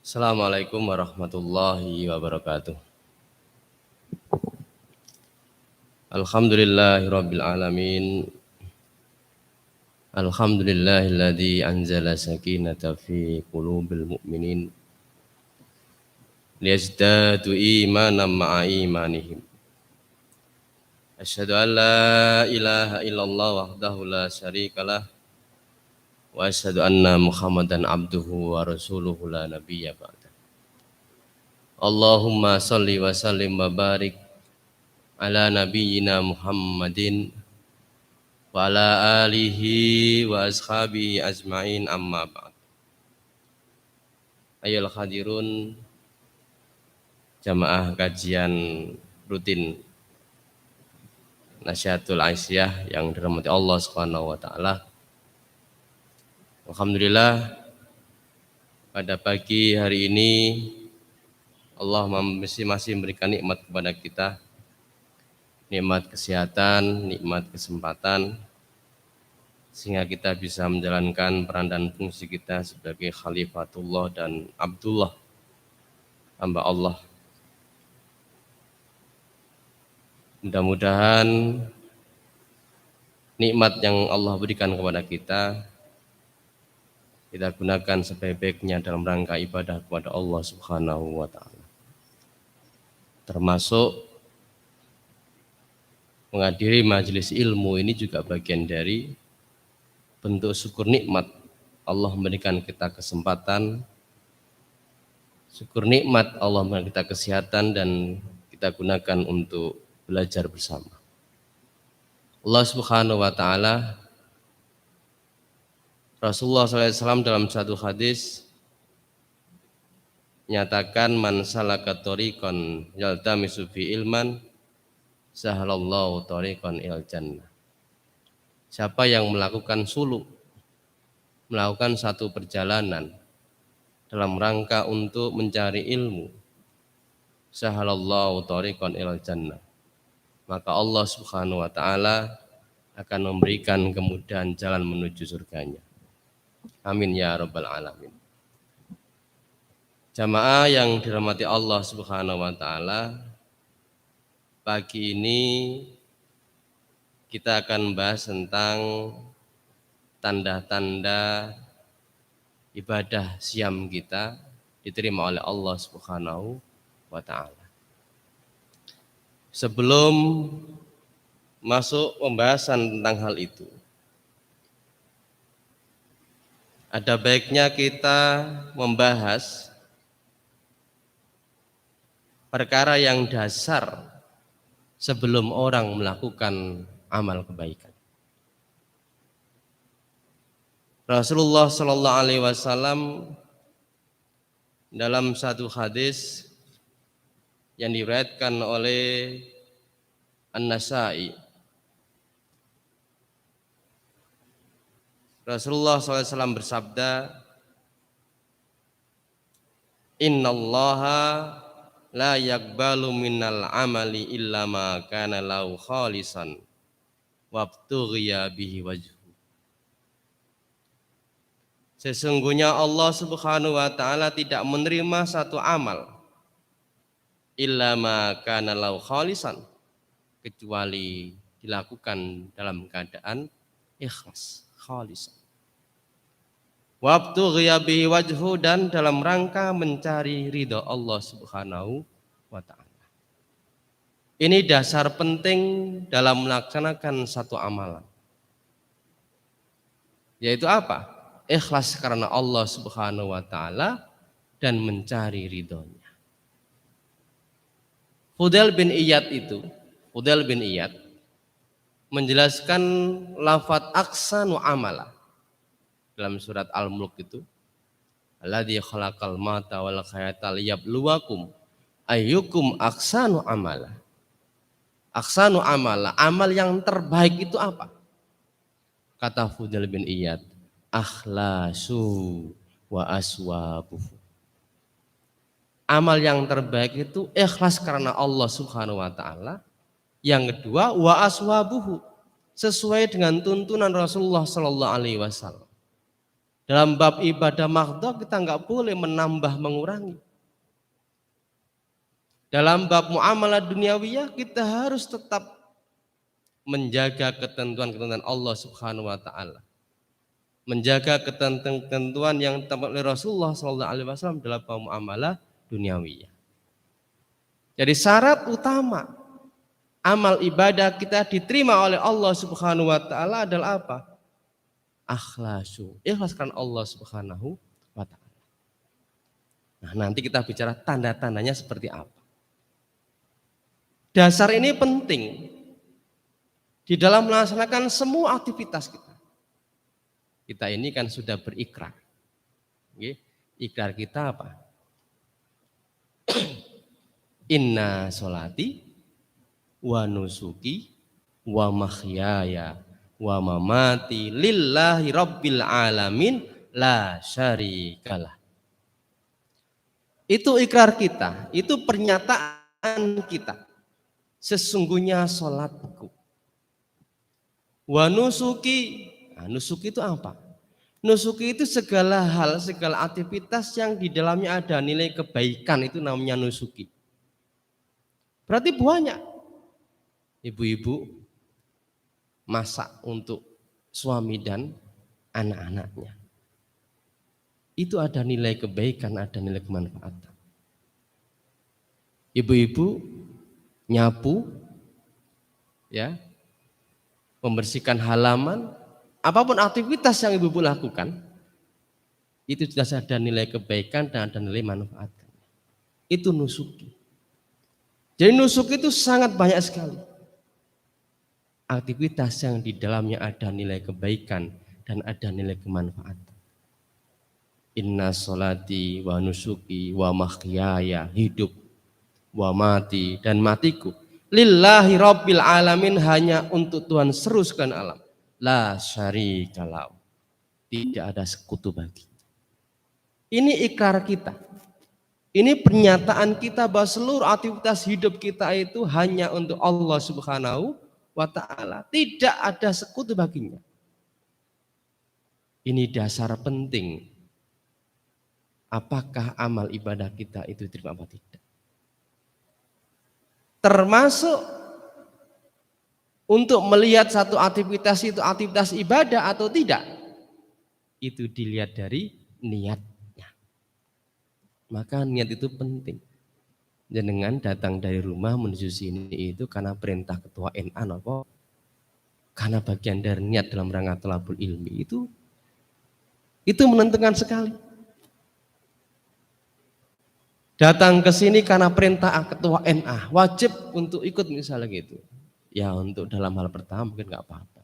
Assalamualaikum warahmatullahi wabarakatuh. Alhamdulillahirabbil alamin. Alhamdulillahilladzi anzala sakinata fi qulubil mu'minin liyazdadu imanan ma'a imanihim. Asyhadu an la ilaha illallah wahdahu la syarikalah wa asyhadu anna Muhammadan abduhu wa rasuluhu la nabiyya ba'da. Allahumma shalli wa sallim wa barik ala nabiyyina Muhammadin wa ala alihi wa ashabihi ajma'in amma ba'd. Ayolah hadirun jamaah kajian rutin Nasihatul Aisyah yang dirahmati Allah Subhanahu wa taala. Alhamdulillah pada pagi hari ini Allah masih memberikan nikmat kepada kita. Nikmat kesehatan, nikmat kesempatan, sehingga kita bisa menjalankan peran dan fungsi kita sebagai Khalifatullah dan Abdullah, hamba Allah. Mudah-mudahan nikmat yang Allah berikan kepada kita gunakan sebaik-baiknya dalam rangka ibadah kepada Allah Subhanahu wa taala. Termasuk menghadiri majelis ilmu ini juga bagian dari bentuk syukur nikmat. Allah memberikan kita kesempatan, syukur nikmat Allah memberikan kita kesehatan dan kita gunakan untuk belajar bersama. Allah Subhanahu wa taala, Rasulullah SAW dalam satu hadis menyatakan man salaka thoriqan yaltamisu fi ilman sahalallahu thoriqan ilal jannah. Siapa yang melakukan suluk, melakukan satu perjalanan dalam rangka untuk mencari ilmu, sahalallahu thoriqan ilal jannah, maka Allah Subhanahu wa taala akan memberikan kemudahan jalan menuju surganya. Amin ya rabbal alamin. Jamaah yang dirahmati Allah Subhanahu wa taala, pagi ini kita akan membahas tentang tanda-tanda ibadah siam kita diterima oleh Allah Subhanahu wa taala. Sebelum masuk pembahasan tentang hal itu, ada baiknya kita membahas perkara yang dasar sebelum orang melakukan amal kebaikan. Rasulullah Shallallahu Alaihi Wasallam dalam satu hadis yang diriwayatkan oleh An-Nasa'i, Rasulullah SAW bersabda, Innallaha la yakbalu minal amali illa ma kana lahu khalisan wabtughiya bihi wajhu. Sesungguhnya Allah Subhanahu wa taala tidak menerima satu amal illa ma kana lahu khalisan, kecuali dilakukan dalam keadaan ikhlas, khalisan. Wabtughiya bihi wajhu, dan dalam rangka mencari ridha Allah Subhanahu wa taala. Ini dasar penting dalam melaksanakan satu amalan. Yaitu apa? Ikhlas karena Allah Subhanahu wa taala dan mencari ridhonya. Fudail bin Iyad menjelaskan lafadz ahsanu amala dalam surat Al-Mulk itu, alladzi khalaqal mauta wal hayata liyabluwakum ayyukum ahsanu amala. Ahsanu amala, amal yang terbaik itu apa? Kata Fudail bin Iyad, akhlasu wa aswabuhu. Amal yang terbaik itu ikhlas karena Allah Subhanahu wa taala. Yang kedua, wa aswabuhu, sesuai dengan tuntunan Rasulullah sallallahu alaihi wasallam. Dalam bab ibadah mahdhah kita nggak boleh menambah mengurangi. Dalam bab muamalah duniawiyah kita harus tetap menjaga ketentuan-ketentuan Allah Subhanahu wa taala. Menjaga ketentuan yang ditetapkan oleh Rasulullah sallallahu alaihi wasallam dalam bab muamalah duniawiyah. Jadi syarat utama amal ibadah kita diterima oleh Allah Subhanahu wa taala adalah apa? Akhlasu. Ikhlaskan Allah Subhanahu wa taala. Nah, nanti kita bicara tanda-tandanya seperti apa. Dasar ini penting di dalam melaksanakan semua aktivitas kita. Kita ini kan sudah berikrar. Ikrar kita apa? Inna sholati wa nusuki wa mahyaya wa mamati lillahi rabbil alamin la syarikalah. Itu ikrar kita, itu pernyataan kita. Sesungguhnya sholatku. Wa nusuki. Nah, nusuki itu apa? Nusuki itu segala hal, segala aktivitas yang di dalamnya ada nilai kebaikan, itu namanya nusuki. Berarti banyak. Ibu-ibu masak untuk suami dan anak-anaknya. Itu ada nilai kebaikan, ada nilai kemanfaatan. Ibu-ibu nyapu, ya, membersihkan halaman, apapun aktivitas yang ibu-ibu lakukan, itu jelas ada nilai kebaikan dan ada nilai manfaat. Itu nusuki. Jadi nusuki itu sangat banyak sekali. Aktivitas yang di dalamnya ada nilai kebaikan dan ada nilai kemanfaatan. Inna sholati wa nusuki wa mahyaya, hidup, wa mati dan matiku lillahi rabbil alamin, hanya untuk Tuhan seru sekalian alam, la syarikalah, tidak ada sekutu bagi. Ini ikrar kita, ini pernyataan kita bahwa seluruh aktivitas hidup kita itu hanya untuk Allah Subhanahu wa ta'ala, tidak ada sekutu baginya. Ini dasar penting apakah amal ibadah kita itu diterima apa tidak. Termasuk untuk melihat satu aktivitas itu aktivitas ibadah atau tidak, itu dilihat dari niatnya. Maka niat itu penting. Jenengan datang dari rumah menuju sini itu karena perintah ketua NA nopo, karena bagian dari niat dalam rangka thalabul ilmi, itu menentukan sekali. Datang ke sini karena perintah ketua NA, wajib untuk ikut misalnya gitu. Ya untuk dalam hal pertama mungkin nggak apa-apa.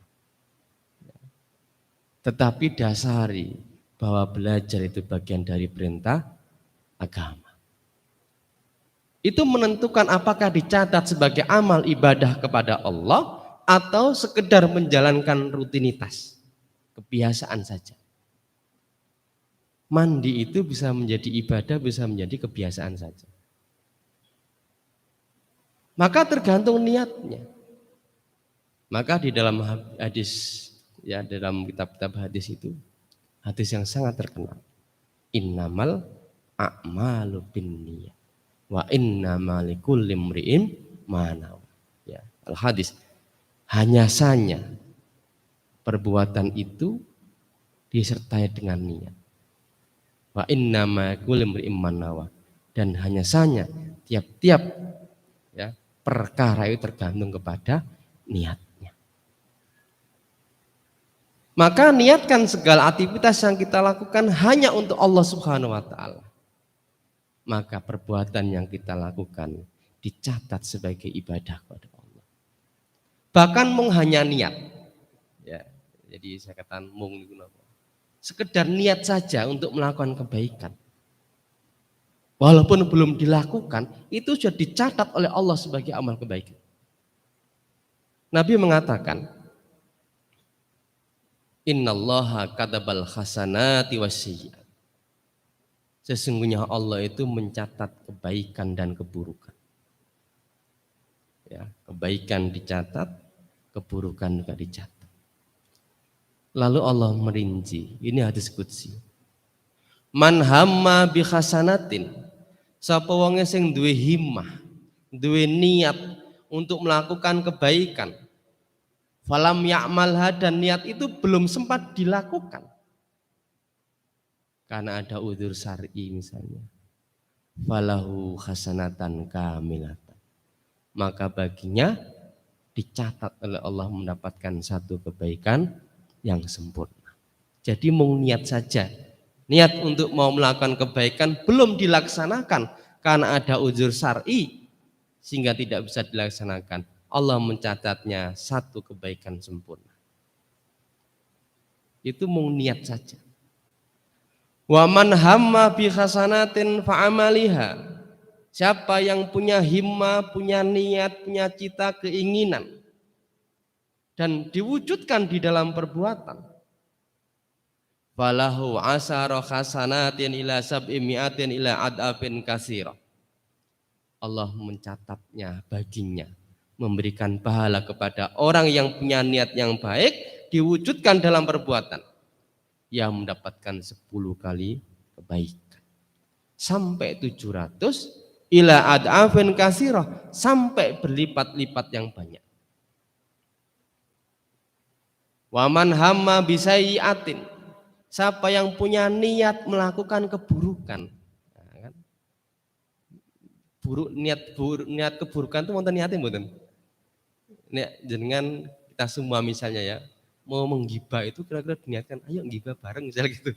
Tetapi dasari bahwa belajar itu bagian dari perintah agama. Itu menentukan apakah dicatat sebagai amal ibadah kepada Allah atau sekedar menjalankan rutinitas, kebiasaan saja. Mandi itu bisa menjadi ibadah, bisa menjadi kebiasaan saja. Maka tergantung niatnya. Maka di dalam hadis, ya dalam kitab-kitab hadis itu, hadis yang sangat terkenal. Innamal a'malu binniyat wa innamal likulli imri'in ma nawa. Ya, al-hadis. Hanya saja perbuatan itu disertai dengan niat. Wa innamal likulli imri'in ma nawa. Dan hanya saja tiap-tiap ya perkara itu tergantung kepada niatnya. Maka niatkan segala aktivitas yang kita lakukan hanya untuk Allah Subhanahu wa ta'ala. Maka perbuatan yang kita lakukan dicatat sebagai ibadah kepada Allah. Bahkan mung hanya niat. Ya, jadi saya katakan mung itu sekedar niat saja untuk melakukan kebaikan. Walaupun belum dilakukan, itu sudah dicatat oleh Allah sebagai amal kebaikan. Nabi mengatakan, Innallaha katabal hasanati wasiyat. Sesungguhnya Allah itu mencatat kebaikan dan keburukan. Ya, kebaikan dicatat, keburukan juga dicatat. Lalu Allah merinci, ini hadis qudsi. Man hamma bi hasanatin, sapa wonge sing duwe himmah, duwe niat untuk melakukan kebaikan, falam ya'malha, dan niat itu belum sempat dilakukan karena ada udzur syar'i misalnya, falahu hasanatan kamilatan, maka baginya dicatat oleh Allah mendapatkan satu kebaikan yang sempurna. Jadi mau niat saja, niat untuk mau melakukan kebaikan belum dilaksanakan karena ada udzur syar'i sehingga tidak bisa dilaksanakan, Allah mencatatnya satu kebaikan sempurna. Itu mau niat saja. Wa man hamma bi hasanatin fa'amaliha, siapa yang punya himmah, punya niat, punya cita, keinginan dan diwujudkan di dalam perbuatan, falahu asara hasanatin ila sab'i mi'atin ila adafin kasira, Allah mencatatnya baginya, memberikan pahala kepada orang yang punya niat yang baik diwujudkan dalam perbuatan, yang mendapatkan 10 kali kebaikan sampai 700 ila adafin kasirah, sampai berlipat-lipat yang banyak. Waman hamma bisayyi'atin, siapa yang punya niat melakukan keburukan, niat keburukan itu wonten niate mboten? Nek jenengan kita semua misalnya ya mau menggibah itu kira-kira diniatkan ayo menggibah bareng misalnya gitu.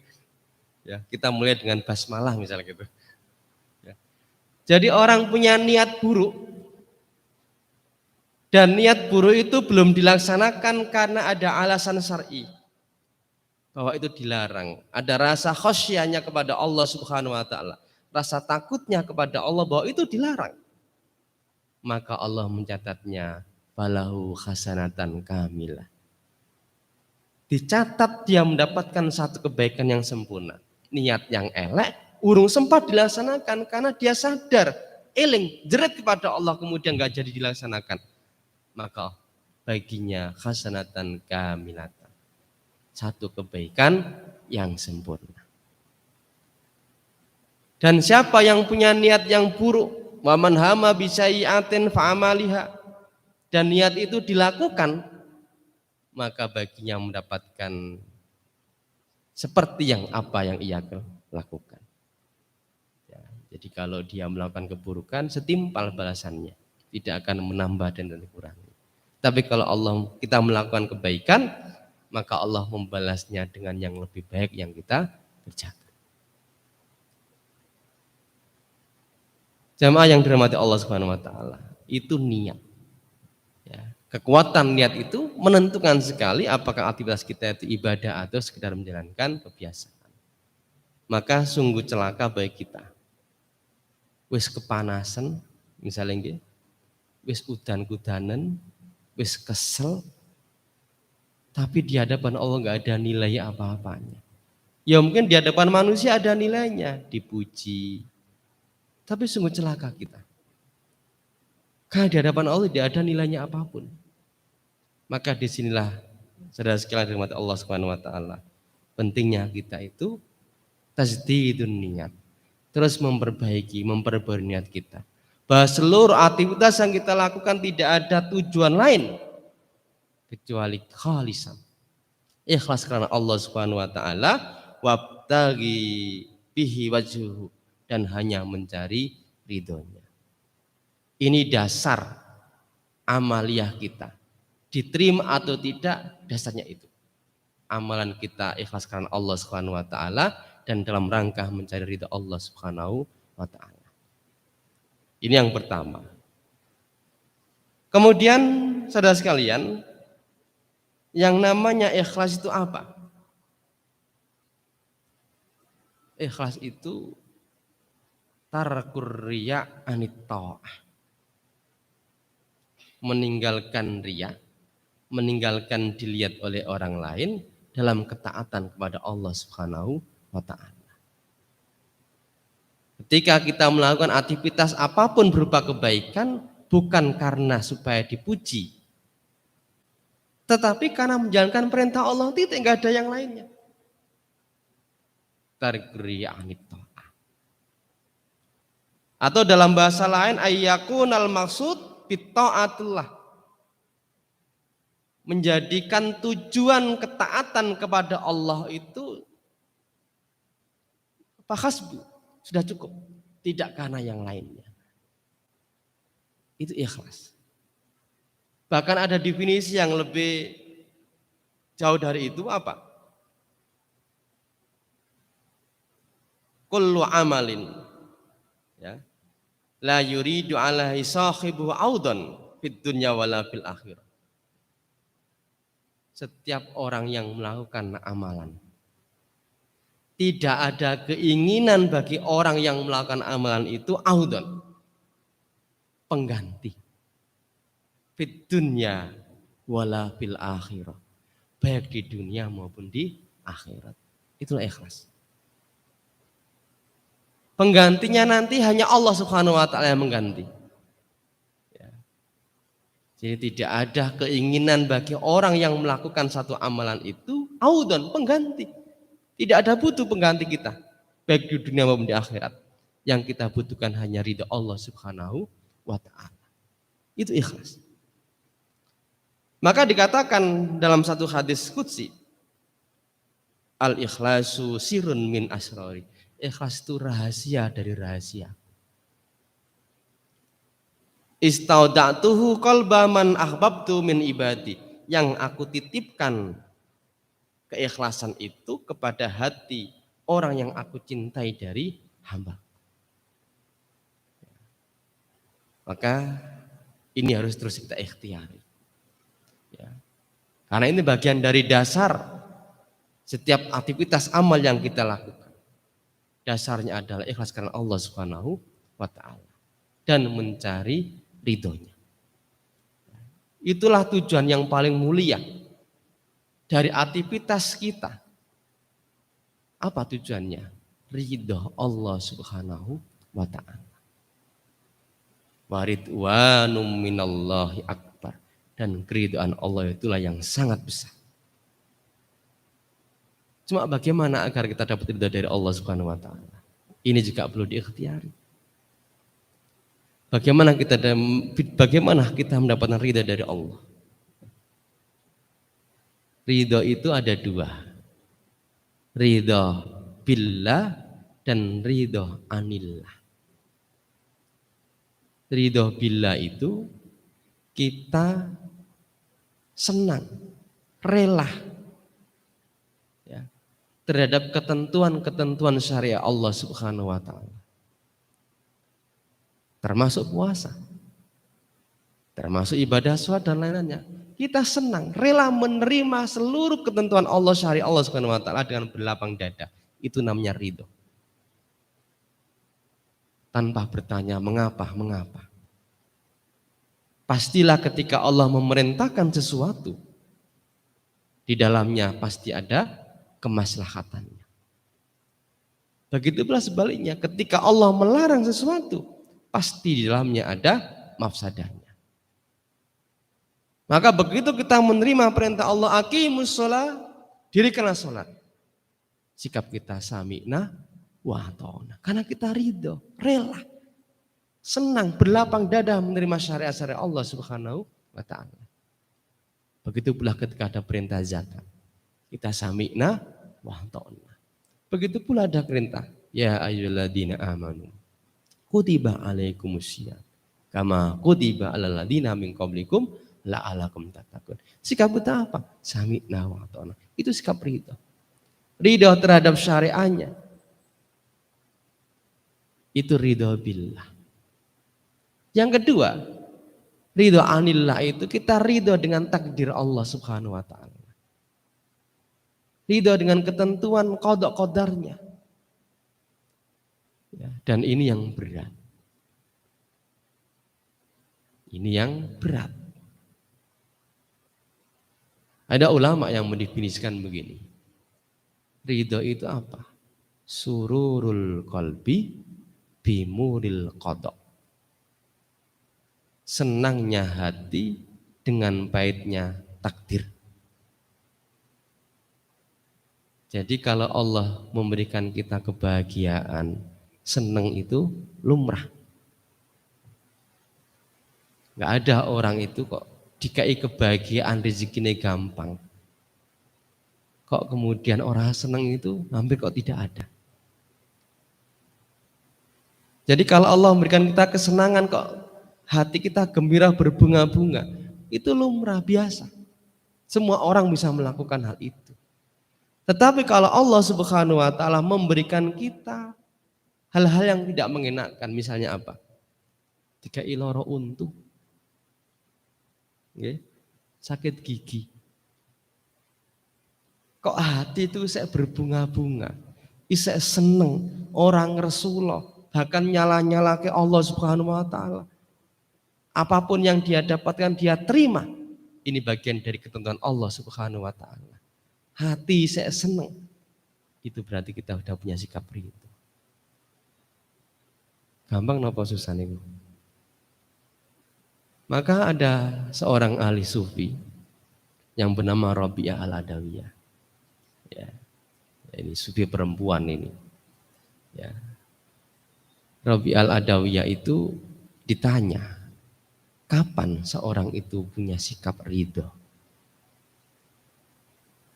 Ya, kita mulai dengan basmalah misalnya gitu. Ya. Jadi orang punya niat buruk dan niat buruk itu belum dilaksanakan karena ada alasan syar'i bahwa itu dilarang. Ada rasa khosyahnya kepada Allah Subhanahu wa taala, rasa takutnya kepada Allah bahwa itu dilarang. Maka Allah mencatatnya falahu hasanatan kamilah. Dicatat dia mendapatkan satu kebaikan yang sempurna. Niat yang elek urung sempat dilaksanakan karena dia sadar, eling, jerit kepada Allah kemudian gak jadi dilaksanakan. Maka baginya hasanatan kamilatan, satu kebaikan yang sempurna. Dan siapa yang punya niat yang buruk, waman hama bisayyi'atin fa'amaliha, dan niat itu dilakukan, maka baginya mendapatkan seperti yang apa yang ia lakukan. Ya, jadi kalau dia melakukan keburukan setimpal balasannya, tidak akan menambah dan dikurangi. Tapi kalau kita melakukan kebaikan, maka Allah membalasnya dengan yang lebih baik yang kita kerjakan. Jamaah yang dirahmati Allah Subhanahu wa taala, itu niat. Ya, kekuatan niat itu menentukan sekali apakah aktivitas kita itu ibadah atau sekedar menjalankan kebiasaan. Maka sungguh celaka bagi kita. Wis kepanasan, misalnya nggih, wis udan-udanan, wis kesel, tapi di hadapan Allah nggak ada nilai apa-apanya. Ya mungkin di hadapan manusia ada nilainya, dipuji. Tapi sungguh celaka kita. Karena di hadapan Allah tidak ada nilainya apapun. Maka disinilah saudara sekalian dirahmati Allah Subhanahu wa taala, pentingnya kita itu tasdidun niat. Terus memperbaiki niat kita. Bahwa seluruh aktivitas yang kita lakukan tidak ada tujuan lain kecuali khalisan. Ikhlas karena Allah Subhanahu wa taala, wabtaghi bihi wajhuhu, dan hanya mencari ridhonya. Ini dasar amaliyah kita. Diterima atau tidak, dasarnya itu. Amalan kita ikhlas karena Allah Subhanahu wa taala dan dalam rangka mencari ridha Allah Subhanahu wa taala. Ini yang pertama. Kemudian saudara sekalian, yang namanya ikhlas itu apa? Ikhlas itu tarkur riya anit ta'ah. Meninggalkan riya, meninggalkan dilihat oleh orang lain dalam ketaatan kepada Allah Subhanahu wa taala. Ketika kita melakukan aktivitas apapun berupa kebaikan bukan karena supaya dipuji, Tetapi karena menjalankan perintah Allah, tidak enggak ada yang lainnya. Tarikri anit ta'ah. Atau dalam bahasa lain ayyakunal maksud bitta'atillah. Menjadikan tujuan ketaatan kepada Allah itu fahasbu, sudah cukup, tidak karena yang lainnya. Itu ikhlas. Bahkan ada definisi yang lebih jauh dari itu apa? Kullu amalin ya la yuridu alaihi sahibu audan fid dunya wala fil akhirah. Setiap orang yang melakukan amalan, tidak ada keinginan bagi orang yang melakukan amalan itu audan, pengganti, fid dunya wala fil akhirah, baik di dunia maupun di akhirat. Itulah ikhlas. Penggantinya nanti hanya Allah Subhanahu wa taala yang mengganti. Jadi tidak ada keinginan bagi orang yang melakukan satu amalan itu audan, pengganti. Tidak ada butuh pengganti kita, baik di dunia maupun di akhirat. Yang kita butuhkan hanya ridha Allah Subhanahu wa taala. Itu ikhlas. Maka dikatakan dalam satu hadis qudsi, al-ikhlasu sirrun min asrari. Ikhlas itu rahasia dari rahasia. Istauda'tuhu qalba man ahbabtu min ibadi. Yang aku titipkan keikhlasan itu kepada hati orang yang aku cintai dari hamba. Maka ini harus terus kita ikhtiari. Ya. Karena ini bagian dari dasar setiap aktivitas amal yang kita lakukan. Dasarnya adalah ikhlas karena Allah Subhanahu wa taala dan mencari ridhonya. Itulah tujuan yang paling mulia dari aktivitas kita. Apa tujuannya? Ridho Allah Subhanahu wa ta'ala. Waridwanum minallahi akbar. Dan keridhaan Allah itulah yang sangat besar. Cuma bagaimana agar kita dapat ridho dari Allah Subhanahu wa ta'ala? Ini juga perlu diikhtiari. Bagaimana kita mendapatkan ridha dari Allah? Ridha itu ada dua. Ridha billah dan ridha anillah. Ridha billah itu kita senang, rela ya, terhadap ketentuan-ketentuan syariat Allah Subhanahu wa taala. Termasuk puasa, termasuk ibadah sholat dan lain-lainnya. Kita senang, rela menerima seluruh ketentuan Allah syariat Allah Subhanahu wa taala dengan berlapang dada. Itu namanya ridho. Tanpa bertanya mengapa. Pastilah ketika Allah memerintahkan sesuatu, di dalamnya pasti ada kemaslahatannya. Begitu pula sebaliknya, ketika Allah melarang sesuatu, pasti di dalamnya ada mafsadahnya. Maka begitu kita menerima perintah Allah, aqimus sholat, dirikanlah sholat. Sikap kita sami'na wa ata'na. Karena kita ridho, rela, senang, berlapang dada menerima syariat-syariat Allah Subhanahu wa ta'ala. Begitu pula ketika ada perintah zakat, kita sami'na wa ata'na. Begitu pula ada perintah, ya ayyuhalladzina amanu kutiba alaikumusiyam kama kutiba alal ladzina min qablikum la'alakum tattaqun. Sikap kita apa? Sami'na wa ata'na. Itu sikap ridho. Ridho terhadap syariatnya. Itu ridho billah. Yang kedua, ridho anillah itu kita ridho dengan takdir Allah Subhanahu wa taala. Ridho dengan ketentuan qada qadarnya. Ya, dan ini yang berat. Ini yang berat. Ada ulama yang mendefinisikan begini. Ridho itu apa? Sururul qalbi bimuril qada. Senangnya hati dengan pahitnya takdir. Jadi kalau Allah memberikan kita kebahagiaan, senang itu lumrah. Nggak ada orang itu kok dikai kebahagiaan rezekinya gampang. Kok kemudian orang senang itu hampir kok tidak ada. Jadi kalau Allah memberikan kita kesenangan kok hati kita gembira berbunga-bunga, itu lumrah biasa. Semua orang bisa melakukan hal itu. Tetapi kalau Allah Subhanahu wa taala memberikan kita hal-hal yang tidak mengenakan, misalnya apa? Dikai loro untu. Nggih. Sakit gigi. Kok hati itu saya berbunga-bunga, saya seneng, orang Rasulullah, bahkan nyala-nyala ke Allah Subhanahu wa taala. Apapun yang dia dapatkan dia terima. Ini bagian dari ketentuan Allah Subhanahu wa taala. Hati saya seneng. Itu berarti kita sudah punya sikap ridho. Gampang napa susah niku? Maka ada seorang ahli sufi yang bernama Rabi'ah al-Adawiyah. Ya, ini sufi perempuan ini. Ya. Rabi'ah al-Adawiyah itu ditanya, kapan seorang itu punya sikap ridho?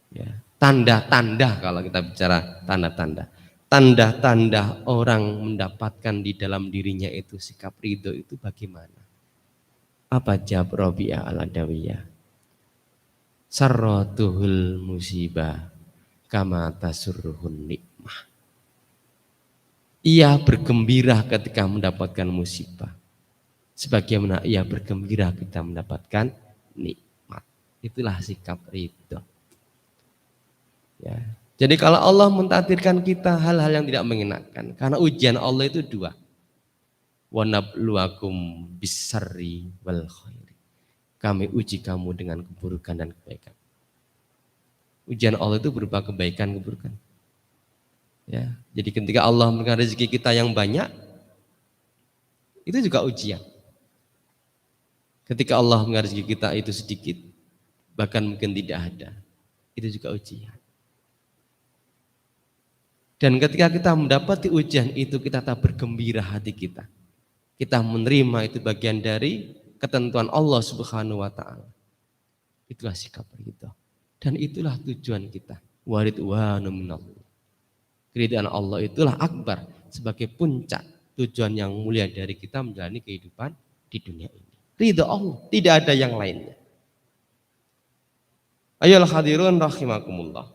Ya, tanda-tanda kalau kita bicara tanda-tanda. Tanda-tanda orang mendapatkan di dalam dirinya itu sikap ridho itu bagaimana? Apa jawab Rabi'ah al-Adawiyah? Sarratuhul musibah kama tasurruhun nikmah. Ia bergembira ketika mendapatkan musibah, sebagaimana ia bergembira ketika mendapatkan nikmat. Itulah sikap ridho. Ya. Jadi kalau Allah mentakdirkan kita hal-hal yang tidak mengenakan, karena ujian Allah itu dua. Wa nabluwakum bisarri wal khairi. Kami uji kamu dengan keburukan dan kebaikan. Ujian Allah itu berupa kebaikan, keburukan. Ya, jadi ketika Allah memberikan rezeki kita yang banyak, itu juga ujian. Ketika Allah memberikan rezeki kita itu sedikit, bahkan mungkin tidak ada, itu juga ujian. Dan ketika kita mendapati ujian itu, kita tak bergembira hati kita. Kita menerima itu bagian dari ketentuan Allah Subhanahu wa taala. Itulah sikap ridho. Dan itulah tujuan kita. Waridwanu minallah. Keridhaan Allah itulah akbar sebagai puncak tujuan yang mulia dari kita menjalani kehidupan di dunia ini. Ridho Allah, tidak ada yang lainnya. Ayolah hadirun rahimakumullah.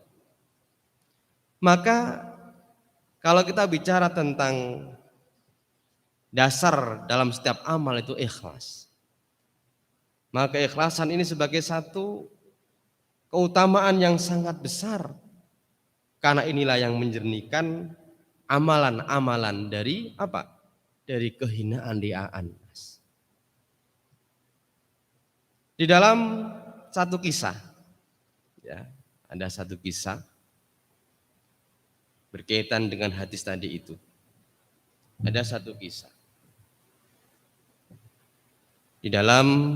Maka kalau kita bicara tentang dasar dalam setiap amal itu ikhlas. Maka keikhlasan ini sebagai satu keutamaan yang sangat besar. Karena inilah yang menjernihkan amalan-amalan dari apa? Dari kehinaan riaan. Di dalam satu kisah, ya, ada satu kisah berkaitan dengan hadis tadi itu. Ada satu kisah. Di dalam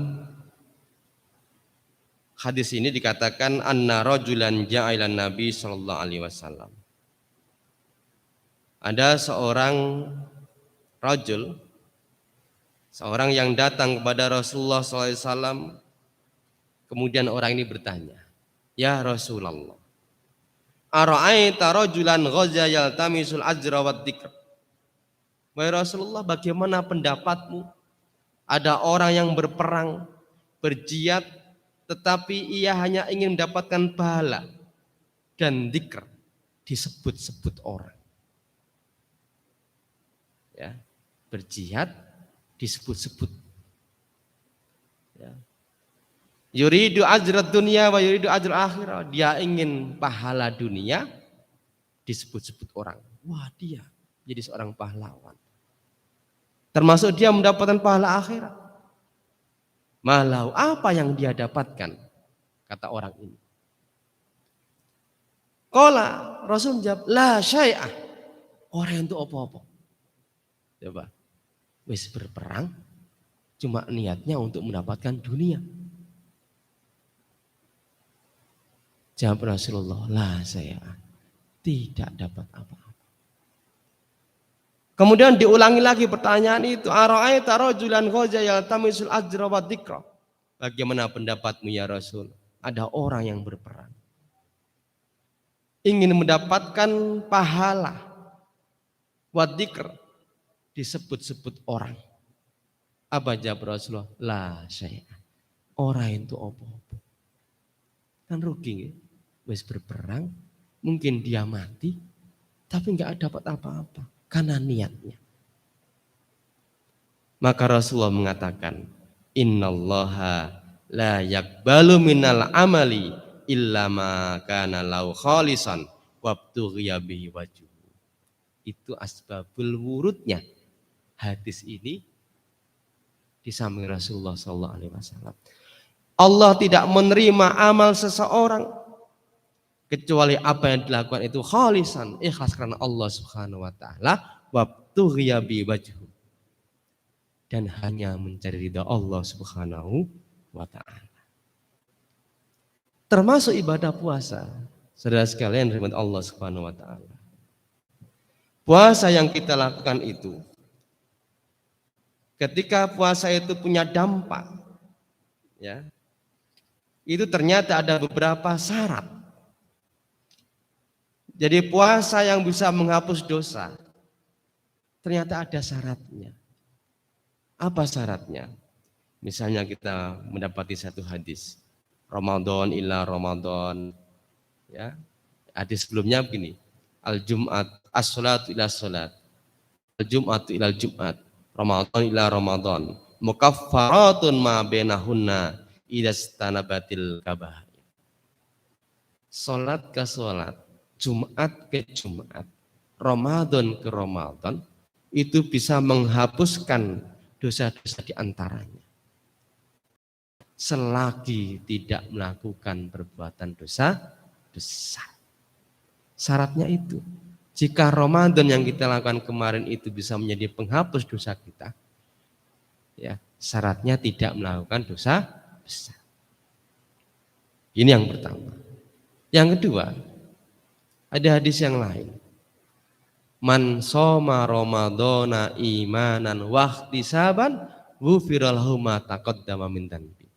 hadis ini dikatakan anna rajulan ja'ilan nabi sallallahu alaihi wasallam. Ada seorang rajul, seorang yang datang kepada Rasulullah sallallahu alaihi wasallam. Kemudian orang ini bertanya, "Ya Rasulullah, ara'aita rajulan ghaza yaltamisul ajra wad dzikr?" Wahai Rasulullah, bagaimana pendapatmu? Ada orang yang berperang, berjihad, tetapi ia hanya ingin mendapatkan pahala dan dzikr, disebut-sebut orang. Ya, berjihad disebut-sebut. Ya. Yuridu ajrat dunia wa yuridu ajrat akhirah. Dia ingin pahala dunia, disebut-sebut orang. Wah, dia jadi seorang pahlawan. Termasuk dia mendapatkan pahala akhirat. Malau apa yang dia dapatkan? Kata orang ini. Qala Rasul jawab, la syai'ah. Orang itu apa-apa. Coba. Wis berperang, cuma niatnya untuk mendapatkan dunia. Jawab Rasulullah, la syai'ah. Tidak dapat apa-apa. Kemudian diulangi lagi pertanyaan itu. Ara'aita rajulan khaja yaltamisul ajra wa dzikra. Bagaimana pendapatmu ya Rasul? Ada orang yang berperang, ingin mendapatkan pahala, wa dzikr, disebut-sebut orang. Apa jawab Rasulullah? La syai'a. Orang itu apa-apa. Kan rugi ya? Wis berperang, mungkin dia mati, tapi nggak dapat apa-apa karena niatnya. Maka Rasulullah mengatakan, innallaha la yaqbalu minal amali illa ma kana lau khalisan wabtughiya bihi wajhu. Itu asbabul wurudnya hadis ini di samping Rasulullah SAW. Allah tidak menerima amal seseorang kecuali apa yang dilakukan itu khalisan, ikhlas karena Allah Subhanahu wa taala, wabtughiya bi wajhu, dan hanya mencari ridha Allah Subhanahu wa taala. Termasuk ibadah puasa. Saudara sekalian rahmat Allah Subhanahu wa taala. Puasa yang kita lakukan itu, ketika puasa itu punya dampak, ya, itu ternyata ada beberapa syarat. Jadi puasa yang bisa menghapus dosa, ternyata ada syaratnya. Apa syaratnya? Misalnya kita mendapati satu hadis, Ramadan ila Ramadan, ya. Hadis sebelumnya begini, al-Jum'at, as-salatu ila salat, al-Jum'atu ila Jum'at, Ramadan ila Ramadan, mukaffaratun ma bainahunna idastanabatil kabair. Salat ke salat, Jumat ke Jumat, Ramadan ke Ramadan, itu bisa menghapuskan dosa-dosa di antaranya. Selagi tidak melakukan perbuatan dosa besar. Syaratnya itu. Jika Ramadan yang kita lakukan kemarin itu bisa menjadi penghapus dosa kita, ya, syaratnya tidak melakukan dosa besar. Ini yang pertama. Yang kedua, ada hadis yang lain. Man shoma Ramadhana imanan wa ihtisaban ghufira lahu ma taqaddama min dhanbi.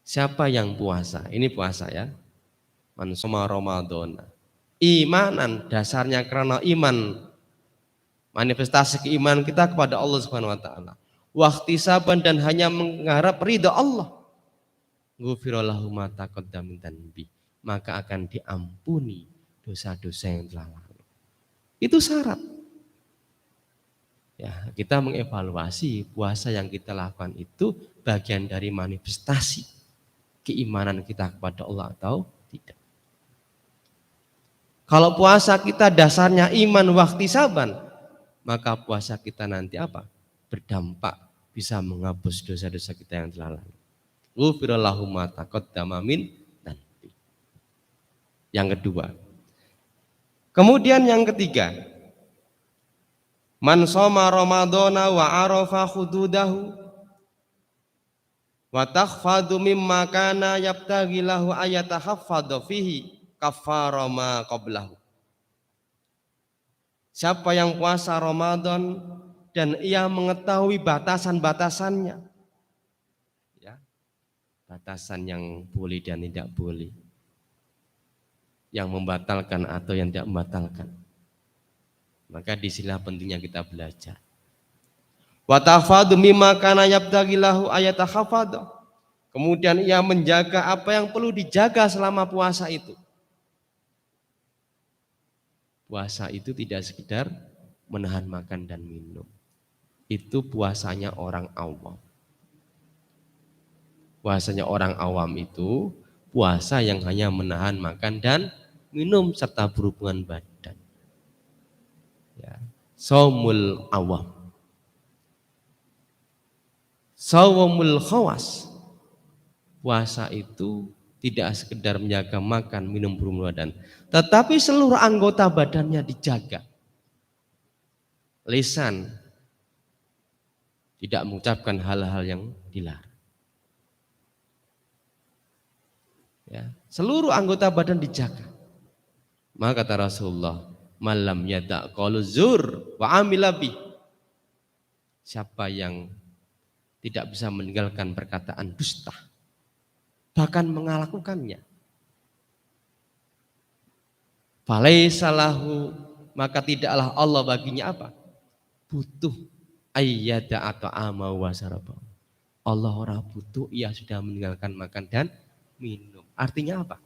Siapa yang puasa? Ini puasa ya. Man shoma Ramadhana imanan, dasarnya karena iman, manifestasi keimanan kita kepada Allah Subhanahu wa taala. Wa ihtisaban, dan hanya mengharap ridha Allah. Ghufira lahu ma taqaddama min dhanbi. Maka akan diampuni dosa-dosa yang telah lalu. Itu syarat. Ya, kita mengevaluasi puasa yang kita lakukan itu bagian dari manifestasi keimanan kita kepada Allah atau tidak. Kalau puasa kita dasarnya iman wa ihtisaban, maka puasa kita nanti apa? Berdampak bisa menghapus dosa-dosa kita yang telah lalu. Ghufira lahu ma taqaddama min dhanbi. Yang kedua. Kemudian yang ketiga, man shoma Ramadhana wa arafa hududahu wa takhfadu mimma kana yabtaghi lahu ayatahaffadhu fihi kaffara ma qablahu. Siapa yang puasa Ramadan dan ia mengetahui batasan-batasannya, ya, batasan yang boleh dan tidak boleh, yang membatalkan atau yang tidak membatalkan, maka disinilah pentingnya kita belajar. Wa tahfadhu mimma kana yabtaghi lahu ayatahaffadhu. Kemudian ia menjaga apa yang perlu dijaga selama puasa itu. Puasa itu tidak sekedar menahan makan dan minum. Itu puasanya orang awam. Puasanya orang awam itu puasa yang hanya menahan makan dan minum serta berhubungan badan. Ya. Shaumul awam. Shaumul khawas. Puasa itu tidak sekedar menjaga makan, minum, berhubungan badan, tetapi seluruh anggota badannya dijaga. Lisan tidak mengucapkan hal-hal yang dilarang. Ya, seluruh anggota badan dijaga. Maka kata Rasulullah, malam yada qaulu zur wa amila bih. Siapa yang tidak bisa meninggalkan perkataan dusta, bahkan melakukannya, falaisa lahu, maka tidaklah Allah baginya apa? Butuh ayyada atau ama wa saraba. Allah ora butuh, ia sudah meninggalkan makan dan minum. Artinya apa?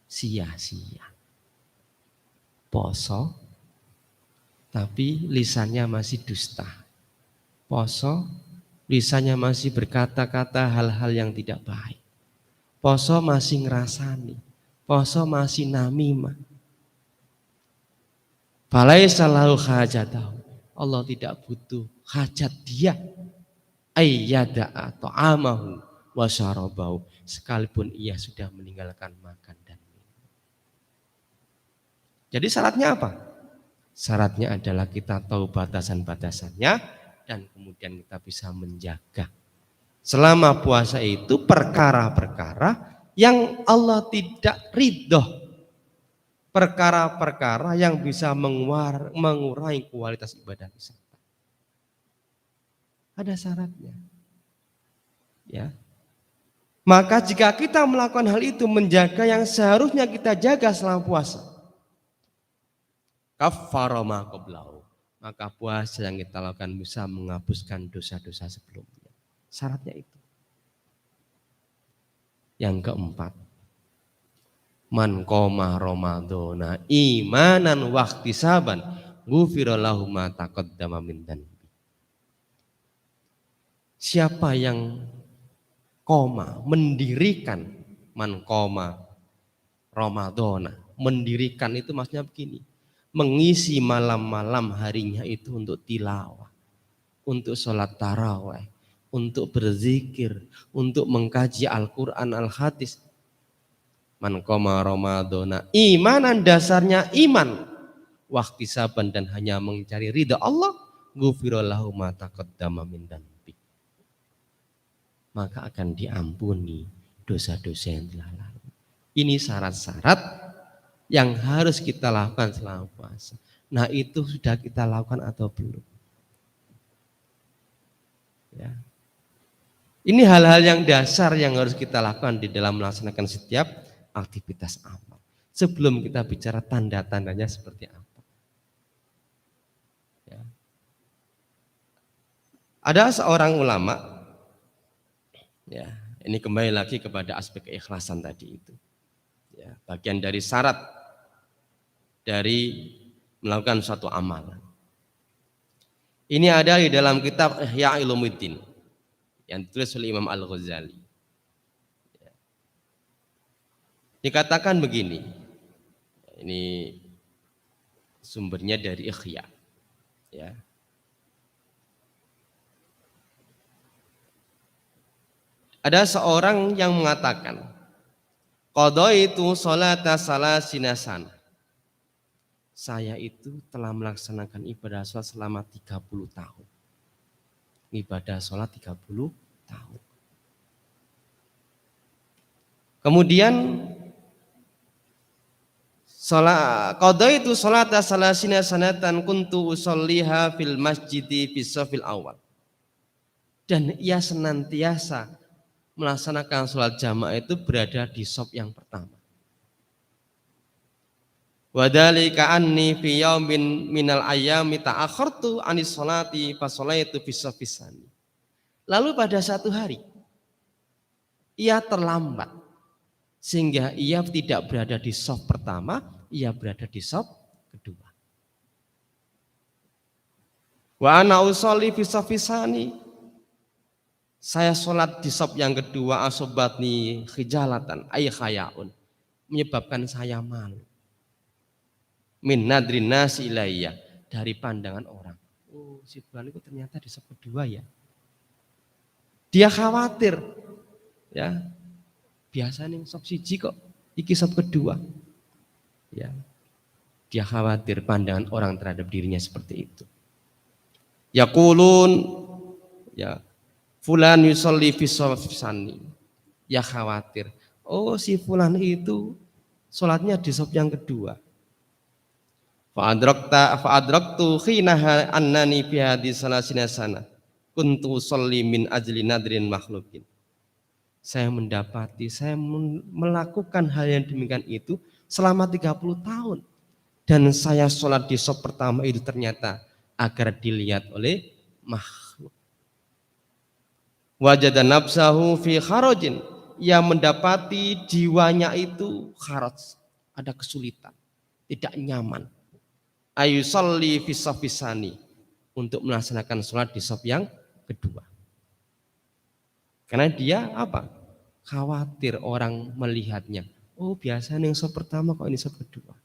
Sia-sia. Poso, tapi lisannya masih dusta. Poso, lisannya masih berkata-kata hal-hal yang tidak baik. Poso masih ngerasani. Poso masih namimah. Falaisa lahu hajatahu. Allah tidak butuh hajat dia. Ayyada atau amahu wa syarabahu, sekalipun ia sudah meninggalkan makan dan minum. Jadi syaratnya apa? Syaratnya adalah kita tahu batasan-batasannya dan kemudian kita bisa menjaga. Selama puasa itu perkara-perkara yang Allah tidak ridho, perkara-perkara yang bisa mengurangi kualitas ibadah kita. Ada syaratnya. Ya. Maka jika kita melakukan hal itu, menjaga yang seharusnya kita jaga selama puasa, kaffara ma qablahu, maka puasa yang kita lakukan bisa menghapuskan dosa-dosa sebelumnya. Syaratnya itu. Yang keempat, man qoma ramadhana imanan wa ihtisaban ghufira lahu ma taqaddama min dhanbi. Siapa yang mendirikan, man qoma ramadhana, mendirikan itu maksudnya begini, mengisi malam-malam harinya itu untuk tilawah, untuk sholat tarawih, untuk berzikir, untuk mengkaji Al-Quran, Al-Hadis. Man qoma ramadhana, imanan, dasarnya iman, wahtisaban, dan hanya mencari ridha Allah, ghufira lahu ma taqaddama min dhanbi, maka akan diampuni dosa-dosa yang telah lalu. Ini syarat-syarat yang harus kita lakukan selama puasa. Nah, itu sudah kita lakukan atau belum? Ya. Ini hal-hal yang dasar yang harus kita lakukan di dalam melaksanakan setiap aktivitas amal. Sebelum kita bicara tanda-tandanya seperti apa. Ya. Ada seorang ulama, ya, ini kembali lagi kepada aspek keikhlasan tadi itu. Ya, bagian dari syarat dari melakukan suatu amalan. Ini ada di dalam kitab Ihya Ulumuddin yang ditulis oleh Imam Al-Ghazali. Ya. Dikatakan begini. Ini sumbernya dari Ihya. Ya. Ada seorang yang mengatakan, qadaitu sholata salasina sana. Saya itu telah melaksanakan ibadah sholat selama 30 tahun. Ibadah sholat 30 tahun. Kemudian qadaitu sholata salasina sanatan kuntu usolliha fil masjidi fis shafil awal. Dan ia senantiasa melaksanakan sholat jamaah itu berada di shaf yang pertama. Wadhalika anni fi yaumin minal ayyami ta'akhartu anis sholati fa sholaitu fi shafis tsani. Lalu pada satu hari ia terlambat sehingga ia tidak berada di shaf pertama, ia berada di shaf kedua. Wa ana usolli fi shafis tsani. Saya sholat di shaf yang kedua, asobatni khijalatan ay khayaun, menyebabkan saya malu. Min nadrin nasi ilayya, dari pandangan orang. Oh, si fulan itu ternyata di shaf kedua ya. Dia khawatir. Ya. Biasanya shaf siji kok iki shaf kedua. Ya. Dia khawatir pandangan orang terhadap dirinya seperti itu. Yaqulun, ya, fulan yusolli fi shafis tsani. Ya khawatir. Oh, si fulan itu sholatnya di saf yang kedua. Fa'adraktu khinaha annani fi hadis salasina sana kuntu sholli min ajli nadrin makhlukin. Saya mendapati, saya melakukan hal yang demikian itu selama 30 tahun. Dan saya sholat di saf pertama itu ternyata agar dilihat oleh makhluk. Wajada nafsahu fi kharajin. Ia mendapati jiwanya itu kharaj. Ada kesulitan, tidak nyaman. Ayusalli fi safisani. Untuk melaksanakan sholat di saf yang kedua. Karena dia apa? Khawatir orang melihatnya. Oh biasanya yang saf pertama kok ini saf kedua.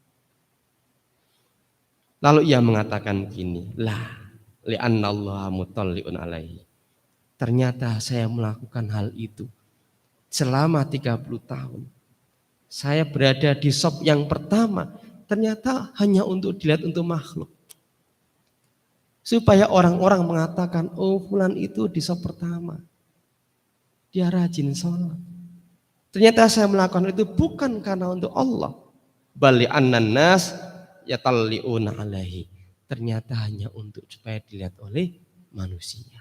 Lalu ia mengatakan gini, lah li'annallaha mutalli'un alaihi. Ternyata saya melakukan hal itu selama 30 tahun. Saya berada di saf yang pertama, ternyata hanya untuk dilihat untuk makhluk. Supaya orang-orang mengatakan, oh fulan itu di saf pertama. Dia rajin sholat. Ternyata saya melakukan itu bukan karena untuk Allah. Bali annan nas yatalli'una alaihi. Ternyata hanya untuk supaya dilihat oleh manusia.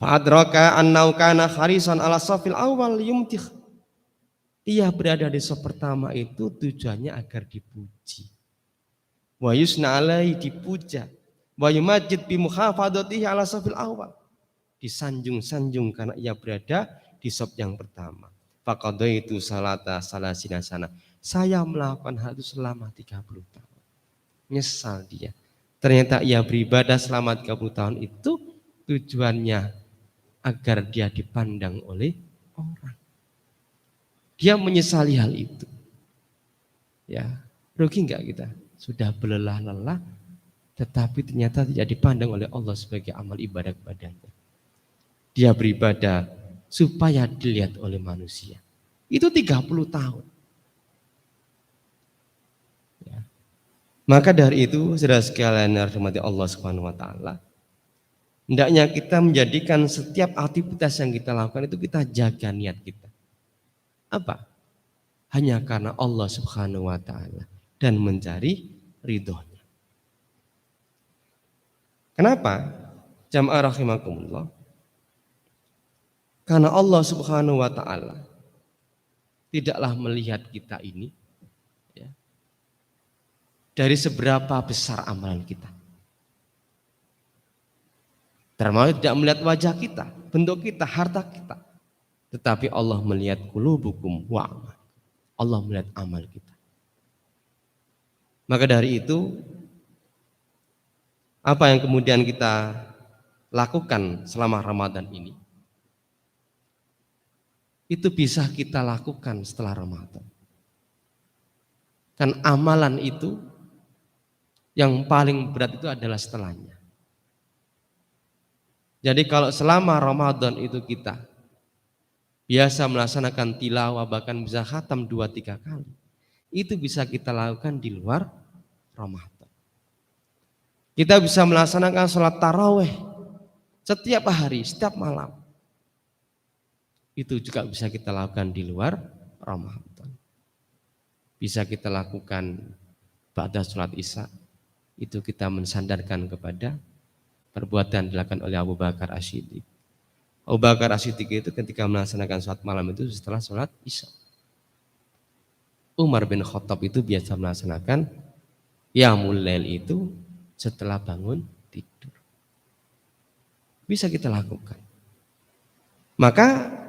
Fa'adraka annau kana kharisan ala safil awal yumtikh. Ia berada di saf pertama itu tujuannya agar dipuji. Wa yusna alaihi, dipuja. Wa yumajjid bi muhafadatihi ala safil awal. Disanjung-sanjung karena ia berada di saf yang pertama. Faqadaitu salata salasina sana. Saya melakukan hal itu selama 30 tahun. Nyesal dia. Ternyata ia beribadah selama 30 tahun itu tujuannya agar dia dipandang oleh orang. Dia menyesali hal itu. Ya, rugi enggak kita? Sudah berlelah-lelah tetapi ternyata tidak dipandang oleh Allah sebagai amal ibadah kepadanya. Dia beribadah supaya dilihat oleh manusia. Itu 30 tahun. Ya. Maka dari itu, saudara sekalian yang dirahmati Allah Subhanahu wa taala, hendaknya kita menjadikan setiap aktivitas yang kita lakukan itu kita jaga niat kita. Apa? Hanya karena Allah Subhanahu wa taala dan mencari ridhonya. Kenapa? Jamaah rahimakumullah. Karena Allah Subhanahu wa taala tidaklah melihat kita ini ya, dari seberapa besar amalan kita. Termasuk tidak melihat wajah kita, bentuk kita, harta kita. Tetapi Allah melihat qulubukum wa amal. Allah melihat amal kita. Maka dari itu, apa yang kemudian kita lakukan selama Ramadan ini, itu bisa kita lakukan setelah Ramadan. Kan amalan itu yang paling berat itu adalah setelahnya. Jadi kalau selama Ramadan itu kita biasa melaksanakan tilawah bahkan bisa khatam 2-3 kali, itu bisa kita lakukan di luar Ramadan. Kita bisa melaksanakan sholat tarawih setiap hari, setiap malam. Itu juga bisa kita lakukan di luar Ramadan. Bisa kita lakukan ba'da sholat isya. Itu kita mensandarkan kepada perbuatan dilakukan oleh Abu Bakar As-Siddiq. Abu Bakar As-Siddiq itu ketika melaksanakan sholat malam itu setelah sholat isya. Umar bin Khattab itu biasa melaksanakan qiyamul lail itu setelah bangun tidur. Bisa kita lakukan. Maka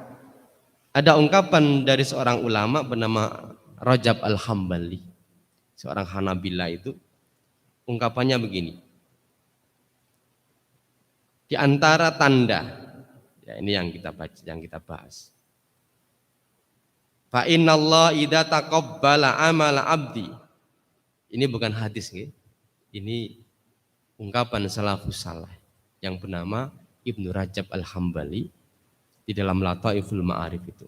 ada ungkapan dari seorang ulama bernama Rajab Al-Hambali, seorang Hanabila itu, ungkapannya begini. Di antara tanda, ya ini yang kita baca, yang kita bahas. Fa innallaha idza taqabbala amala abdi. Ini bukan hadis, nggih. Ini ungkapan salafus saleh yang bernama Ibnu Rajab Al-Hambali di dalam Lataiful Ma'arif itu.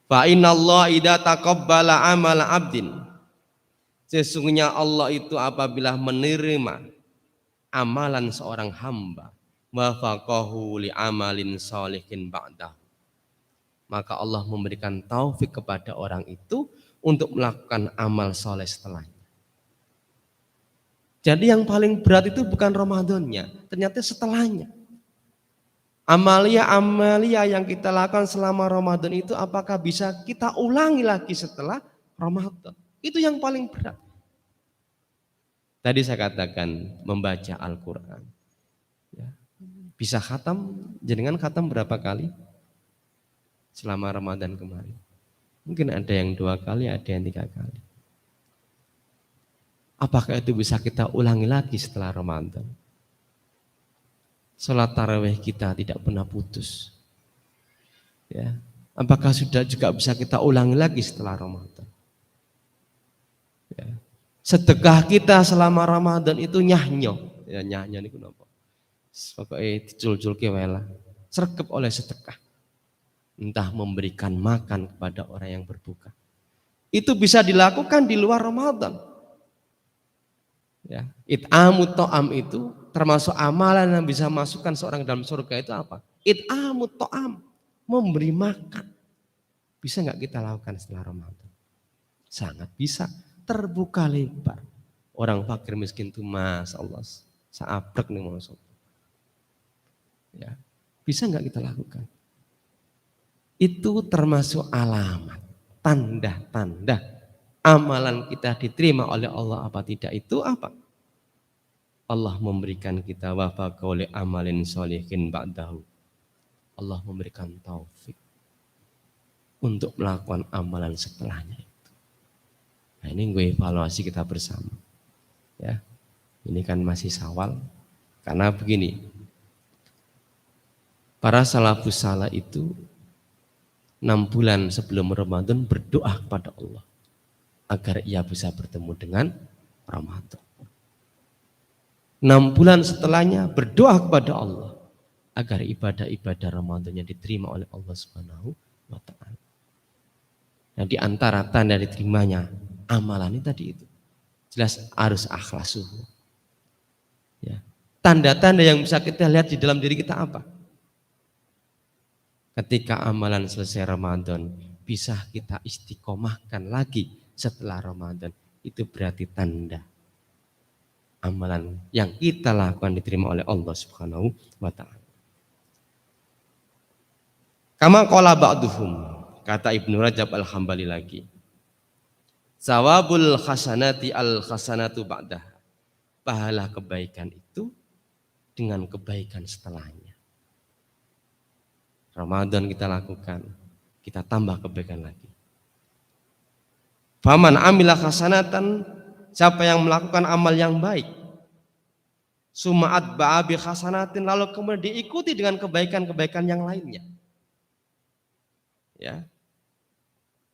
Fa innallaha idza taqabbala amala abdin. Sesungguhnya Allah itu apabila menerima amalan seorang hamba, wafaqahu li amalin sholihin ba'dahu, maka Allah memberikan taufik kepada orang itu untuk melakukan amal soleh setelahnya. Jadi yang paling berat itu bukan Ramadannya, ternyata setelahnya. Amalia-amalia yang kita lakukan selama Ramadan itu apakah bisa kita ulangi lagi setelah Ramadan? Itu yang paling berat. Tadi saya katakan membaca Al-Quran. Ya. Bisa khatam, jenengan khatam berapa kali selama Ramadan kemarin? Mungkin ada yang 2 kali, ada yang 3 kali. Apakah itu bisa kita ulangi lagi setelah Ramadan? Salat tarawih kita tidak pernah putus. Ya. Apakah sudah juga bisa kita ulangi lagi setelah Ramadan? Ya. Sedekah kita selama Ramadan itu nyahnyo. Ya, nyahnyo niku napa? Pokoknya dicul-culke wae lah. Sregep oleh sedekah. Entah memberikan makan kepada orang yang berbuka. Itu bisa dilakukan di luar Ramadan. Ya, it'amut ta'am itu termasuk amalan yang bisa masukkan seorang dalam surga itu apa? It'amut ta'am, memberi makan. Bisa nggak kita lakukan setelah Ramadan? Sangat bisa, terbuka lebar. Orang fakir miskin itu Masya Allah, saabrek nih maksud. Ya, bisa nggak kita lakukan? Itu termasuk alamat, tanda-tanda amalan kita diterima oleh Allah apa tidak, itu apa? Allah memberikan kita wafaqa oleh amalin sholihin ba'dahu. Allah memberikan taufik untuk melakukan amalan setelahnya itu. Nah, ini gue evaluasi kita bersama. Ya. Ini kan masih Syawal. Karena begini. Para salafus saleh itu 6 bulan sebelum Ramadan berdoa kepada Allah agar ia bisa bertemu dengan Ramadan. 6 bulan setelahnya berdoa kepada Allah agar ibadah-ibadah Ramadannya diterima oleh Allah Subhanahu wa taala. Nah, di antara tanda diterimanya amalan ini tadi itu jelas harus akhlasuh. Ya. Tanda-tanda yang bisa kita lihat di dalam diri kita apa? Ketika amalan selesai Ramadan bisa kita istiqomahkan lagi setelah Ramadan, itu berarti tanda amalan yang kita lakukan diterima oleh Allah Subhanahu wa taala. Kama qala ba'duhum, kata Ibnu Rajab Al-Hambali lagi. Sawabul hasanati al-hasanatu ba'dah. Pahala kebaikan itu dengan kebaikan setelahnya. Ramadan kita lakukan, kita tambah kebaikan lagi. Faman amila hasanatan, siapa yang melakukan amal yang baik, suma'at ba'abi hasanatin, lalu kemudian diikuti dengan kebaikan-kebaikan yang lainnya. Ya.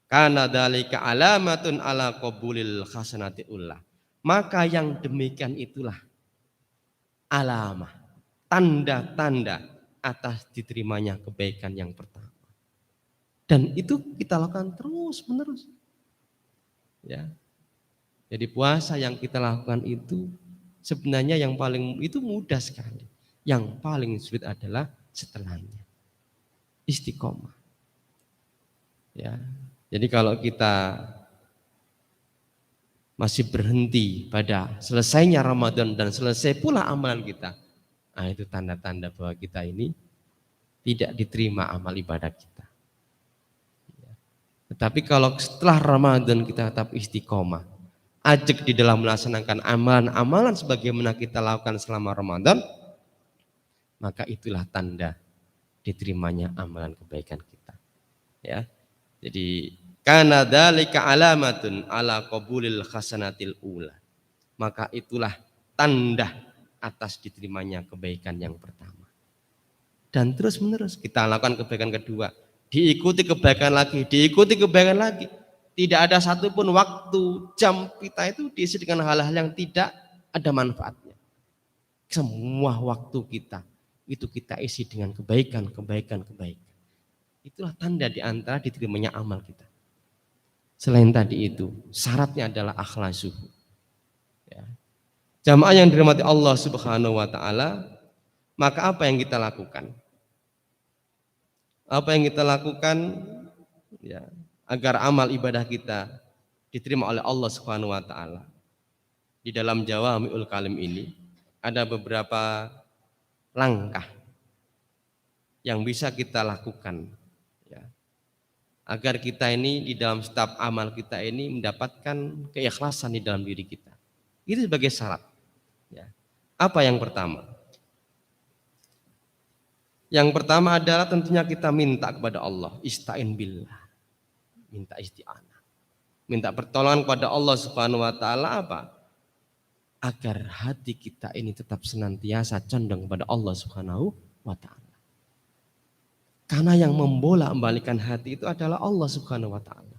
Karena dalika alamatun ala qabulil hasanati ullah. Maka yang demikian itulah alamah, tanda-tanda atas diterimanya kebaikan yang pertama. Dan itu kita lakukan terus menerus. Ya. Jadi puasa yang kita lakukan itu sebenarnya yang paling itu mudah sekali. Yang paling sulit adalah setelahnya. Istiqomah. Ya. Jadi kalau kita masih berhenti pada selesainya Ramadan dan selesai pula amalan kita, nah itu tanda-tanda bahwa kita ini tidak diterima amal ibadah kita. Tetapi kalau setelah Ramadan kita tetap istiqomah, ajak di dalam melaksanakan amalan-amalan sebagaimana kita lakukan selama Ramadan, maka itulah tanda diterimanya amalan kebaikan kita. Ya. Jadi kana dzalika alamatun ala qabulil hasanatil ula. Maka itulah tanda atas diterimanya kebaikan yang pertama. Dan terus menerus kita lakukan kebaikan kedua, diikuti kebaikan lagi, diikuti kebaikan lagi. Tidak ada satupun waktu jam kita itu diisi dengan hal-hal yang tidak ada manfaatnya. Semua waktu kita itu kita isi dengan kebaikan. Itulah tanda di antara diterimanya amal kita. Selain tadi itu, syaratnya adalah akhlasuh. Ya. Jamaah yang dirahmati Allah Subhanahu wa taala, maka apa yang kita lakukan? Apa yang kita lakukan ya agar amal ibadah kita diterima oleh Allah Subhanahu wa taala. Di dalam Jawami'ul Kalim ini ada beberapa langkah yang bisa kita lakukan ya, agar kita ini di dalam setiap amal kita ini mendapatkan keikhlasan di dalam diri kita. Itu sebagai syarat. Ya. Apa yang pertama? Yang pertama adalah tentunya kita minta kepada Allah, ista'in billah, minta isti'anah, minta pertolongan kepada Allah Subhanahu wa taala apa? Agar hati kita ini tetap senantiasa condong kepada Allah Subhanahu wa taala. Karena yang membolak-balikan hati itu adalah Allah Subhanahu wa taala.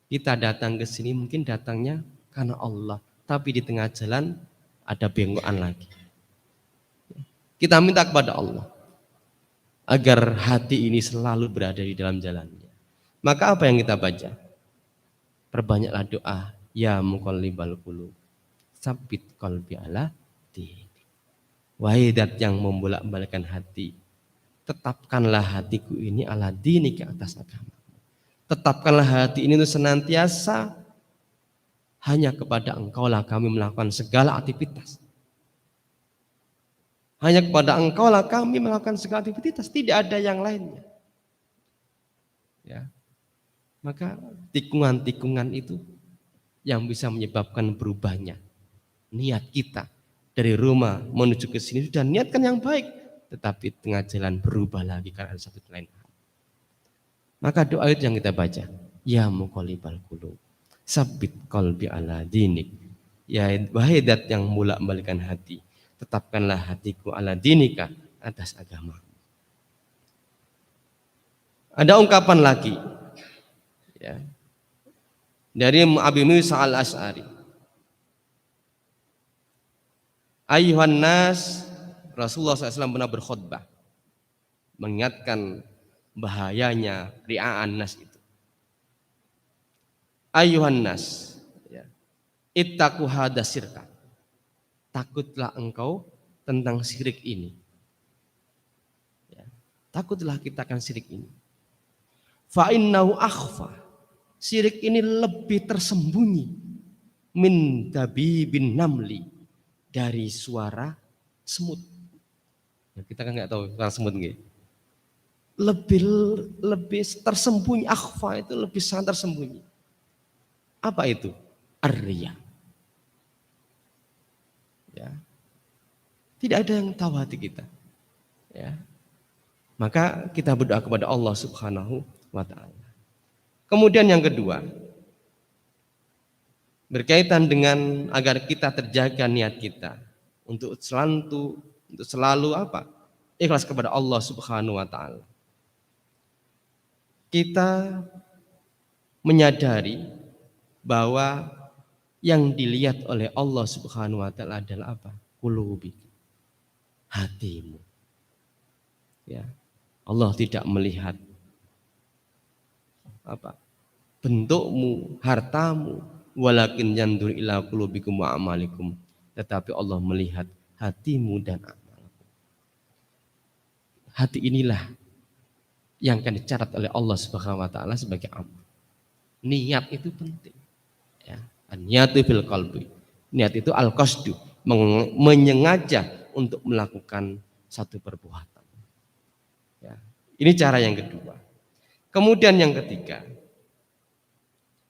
Kita datang ke sini mungkin datangnya karena Allah, tapi di tengah jalan ada bengokan lagi. Kita minta kepada Allah agar hati ini selalu berada di dalam jalannya. Maka apa yang kita baca? Perbanyaklah doa, ya muqallibal qulub, tsabbit qalbi ala dinik. Wahai zat yang membolak-balikkan hati, tetapkanlah hatiku ini ala dinik, ke atas agama. Tetapkanlah hati ini senantiasa hanya kepada Engkaulah kami melakukan segala aktivitas. Hanya kepada Engkaulah kami melakukan segala aktivitas, tidak ada yang lainnya. Ya. Maka tikungan-tikungan itu yang bisa menyebabkan berubahnya niat kita dari rumah menuju ke sini sudah niatkan yang baik, tetapi tengah jalan berubah lagi karena ada satu lain. Maka doa itu yang kita baca, ya muqallibal qulub, tsabbit qalbi ala dinik. Ya wahai zat yang bolak-balikan hati, tetapkanlah hatiku ala dinika, atas agama. Ada ungkapan lagi ya, dari Abi Musa al-Asy'ari. Ayuhan nas, Rasulullah SAW pernah berkhutbah mengingatkan bahayanya ria'an nas itu. Ayuhan nas, ya, ittaqu hada syirka. Takutlah engkau tentang syirik ini. Ya, takutlah kita akan syirik ini. Fa innahu akhfa. Syirik ini lebih tersembunyi min dabibin namli, dari suara semut. Ya, kita kan nggak tahu suara semut nggih. Lebih tersembunyi, akhfa itu lebih sangat tersembunyi. Apa itu? Ar-riya. Ya. Tidak ada yang tahu hati kita. Ya. Maka kita berdoa kepada Allah Subhanahu wa taala. Kemudian yang kedua, berkaitan dengan agar kita terjaga niat kita untuk selalu apa? Ikhlas kepada Allah Subhanahu wa taala. Kita menyadari bahwa yang dilihat oleh Allah Subhanahu wa taala adalah apa? Qulubik, hatimu. Ya. Allah tidak melihat apa? Bentukmu, hartamu, walakin yandur ila qulubikum wa amalikum. Tetapi Allah melihat hatimu dan amalmu. Hati inilah yang akan dicatat oleh Allah Subhanahu wa taala sebagai amal. Niat itu penting. Ya, niatu fil qalbi. Niat itu al-qasdu, menyengaja untuk melakukan satu perbuatan. Ya, ini cara yang kedua. Kemudian yang ketiga,